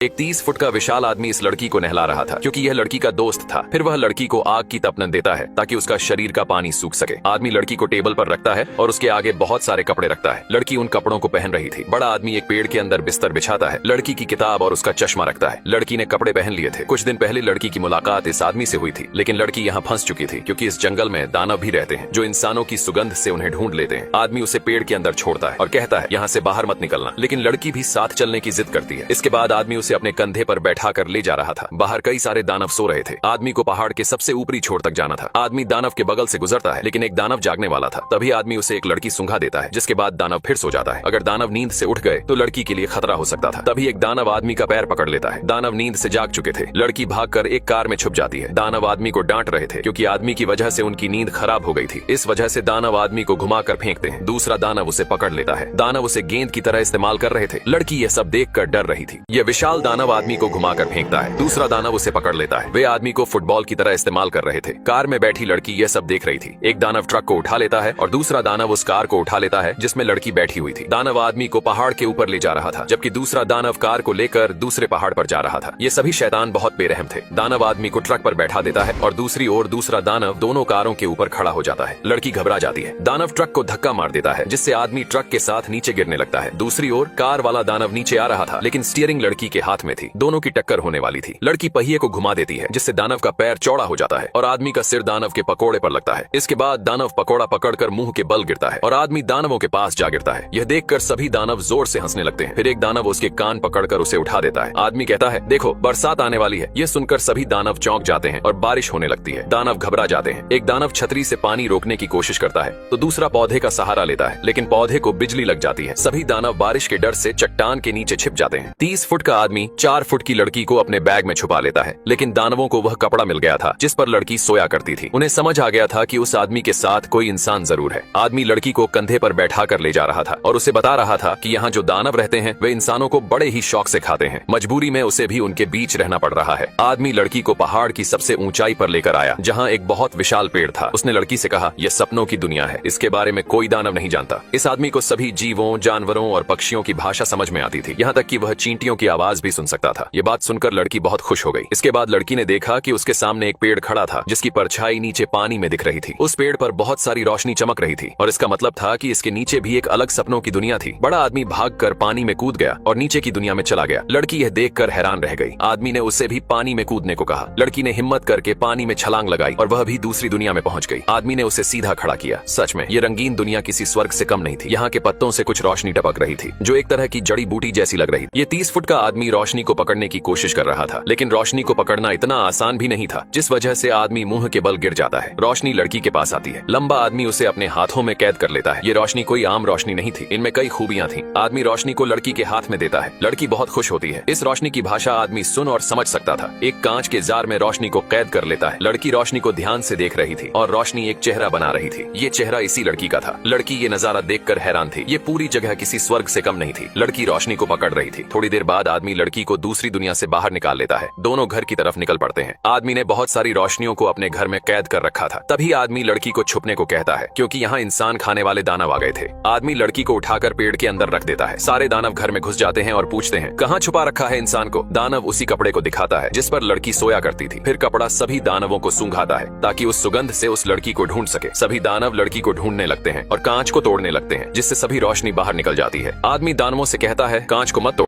एक 30 फुट का विशाल आदमी इस लड़की को नहला रहा था क्योंकि यह लड़की का दोस्त था। फिर वह लड़की को आग की तपन देता है ताकि उसका शरीर का पानी सूख सके। आदमी लड़की को टेबल पर रखता है और उसके आगे बहुत सारे कपड़े रखता है। लड़की उन कपड़ों को पहन रही थी। बड़ा आदमी एक पेड़ के अंदर बिस्तर बिछाता है, लड़की की किताब और उसका चश्मा रखता है। लड़की ने कपड़े पहन लिए थे। कुछ दिन पहले लड़की की मुलाकात इस आदमी से हुई थी, लेकिन लड़की यहाँ फंस चुकी थी क्योंकि इस जंगल में दानव भी रहते हैं जो इंसानों की सुगंध से उन्हें ढूंढ लेते हैं। आदमी उसे पेड़ के अंदर छोड़ता है और कहता है यहाँ से बाहर मत निकलना, लेकिन लड़की भी साथ चलने की जिद करती है। इसके बाद आदमी उसे अपने कंधे पर बैठा कर ले जा रहा था। बाहर कई सारे दानव सो रहे थे। आदमी को पहाड़ के सबसे ऊपरी छोर तक जाना था। आदमी दानव के बगल से गुजरता है, लेकिन एक दानव जागने वाला था। तभी आदमी उसे एक लड़की सूंघा देता है, जिसके बाद दानव फिर सो जाता है। अगर दानव नींद से उठ गए तो लड़की के लिए खतरा हो सकता था। तभी एक दानव आदमी का पैर पकड़ लेता है। दानव नींद से जाग चुके थे। लड़की भागकर एक कार में छुप जाती है। दानव आदमी को डांट रहे थे क्योंकि आदमी की वजह से उनकी नींद खराब हो गई थी। इस वजह से दानव आदमी को घुमाकर फेंकते हैं। दूसरा दानव उसे पकड़ लेता है। दानव उसे गेंद की तरह इस्तेमाल कर रहे थे। लड़की यह सब देखकर डर रही थी। यह विशाल दानव आदमी को घुमाकर फेंकता है। दूसरा दानव उसे पकड़ लेता है। वे आदमी को फुटबॉल की तरह इस्तेमाल कर रहे थे। कार में बैठी लड़की यह सब देख रही थी। एक दानव ट्रक को उठा लेता है और दूसरा दानव उस कार को उठा लेता है जिसमें लड़की बैठी हुई थी। दानव आदमी को पहाड़ के ऊपर ले जा रहा था, जबकि दूसरा दानव कार को लेकर दूसरे पहाड़ पर जा रहा था। ये सभी शैतान बहुत बेरहम थे। दानव आदमी को ट्रक पर बैठा देता है और दूसरी ओर दूसरा दानव दोनों कारों के ऊपर खड़ा हो जाता है। लड़की घबरा जाती है। दानव ट्रक को धक्का मार देता है, जिससे आदमी ट्रक के साथ नीचे गिरने लगता है। दूसरी ओर कार वाला दानव नीचे आ रहा था, लेकिन स्टीयरिंग लड़की के हाथ में थी। दोनों की टक्कर होने वाली थी। लड़की पहिए को घुमा देती है, जिससे दानव का पैर चौड़ा हो जाता है और आदमी का सिर दानव के पकोड़े पर लगता है। इसके बाद दानव पकोड़ा पकड़कर मुंह के बल गिरता है और आदमी दानवों के पास जा गिरता है। यह देखकर सभी दानव जोर से हंसने लगते हैं। फिर एक दानव उसके कान पकड़कर उसे उठा देता है। आदमी कहता है, देखो बरसात आने वाली है। यह सुनकर सभी दानव चौंक जाते हैं और बारिश होने लगती है। दानव घबरा जाते हैं। एक दानव छतरी से पानी रोकने की कोशिश करता है तो दूसरा पौधे का सहारा लेता है, लेकिन पौधे को बिजली लग जाती है। सभी दानव बारिश के डर से चट्टान के नीचे छिप जाते हैं। 30 फुट का आदमी 4 फुट की लड़की को अपने बैग में छुपा लेता है, लेकिन दानवों को वह कपड़ा मिल गया था जिस पर लड़की सोया करती थी। उन्हें समझ आ गया था कि उस आदमी के साथ कोई इंसान जरूर है। आदमी लड़की को कंधे पर बैठा कर ले जा रहा था और उसे बता रहा था कि यहाँ जो दानव रहते हैं वे इंसानों को बड़े ही शौक से खाते हैं। मजबूरी में उसे भी उनके बीच रहना पड़ रहा है। आदमी लड़की को पहाड़ की सबसे ऊंचाई पर लेकर आया, जहाँ एक बहुत विशाल पेड़ था। उसने लड़की से कहा, यह सपनों की दुनिया है, इसके बारे में कोई दानव नहीं जानता। इस आदमी को सभी जीवों, जानवरों और पक्षियों की भाषा समझ में आती थी, यहाँ तक कि वह चींटियों की आवाज भी सुन सकता था। ये बात सुनकर लड़की बहुत खुश हो गई। इसके बाद लड़की ने देखा कि उसके सामने एक पेड़ खड़ा था जिसकी परछाई नीचे पानी में दिख रही थी। उस पेड़ पर बहुत सारी रोशनी चमक रही थी और इसका मतलब था कि इसके नीचे भी एक अलग सपनों की दुनिया थी। बड़ा आदमी भागकर पानी में कूद गया और नीचे की दुनिया में चला गया। लड़की यह देखकर हैरान रह गई। आदमी ने उससे भी पानी में कूदने को कहा। लड़की ने हिम्मत करके पानी में छलांग लगाई और वह भी दूसरी दुनिया में पहुंच गई। आदमी ने उसे सीधा खड़ा किया। सच में ये रंगीन दुनिया किसी स्वर्ग से कम नहीं थी। यहाँ के पत्तों से कुछ रोशनी टपक रही थी जो एक तरह की जड़ी बूटी जैसी लग रही थी। ये 30 फुट का आदमी रोशनी को पकड़ने की कोशिश कर रहा था, लेकिन रोशनी को पकड़ना इतना आसान भी नहीं था, जिस वजह से आदमी मुंह के बल गिर जाता है। रोशनी लड़की के पास आती है। लंबा आदमी उसे अपने हाथों में कैद कर लेता है। ये रोशनी कोई आम रोशनी नहीं थी, इनमें कई खूबियां थी। आदमी रोशनी को लड़की के हाथ में देता है। लड़की बहुत खुश होती है। इस रोशनी की भाषा आदमी सुन और समझ सकता था। एक कांच के जार में रोशनी को कैद कर लेता है। लड़की रोशनी को ध्यान से देख रही थी और रोशनी एक चेहरा बना रही थी। ये चेहरा इसी लड़की का था। लड़की ये नजारा देखकर हैरान थी। ये पूरी जगह किसी स्वर्ग से कम नहीं थी। लड़की रोशनी को पकड़ रही थी। थोड़ी देर बाद आदमी लड़की को दूसरी दुनिया से बाहर निकाल लेता है। दोनों घर की तरफ निकल पड़ते हैं। आदमी ने बहुत सारी रोशनियों को अपने घर में कैद कर रखा था। तभी आदमी लड़की को छुपने को कहता है क्योंकि यहाँ इंसान खाने वाले दानव आ गए थे। आदमी लड़की को उठाकर पेड़ के अंदर रख देता है। सारे दानव घर में घुस जाते हैं और पूछते हैं, कहाँ छुपा रखा है इंसान को? दानव उसी कपड़े को दिखाता है जिस पर लड़की सोया करती थी। फिर कपड़ा सभी दानवों को सूंघाता है ताकि उस सुगंध से उस लड़की को ढूंढ सके। सभी दानव लड़की को ढूंढने लगते हैं और कांच को तोड़ने लगते हैं, जिससे सभी रोशनी बाहर निकल जाती है। आदमी दानवों से कहता है, कांच को मत तोड़।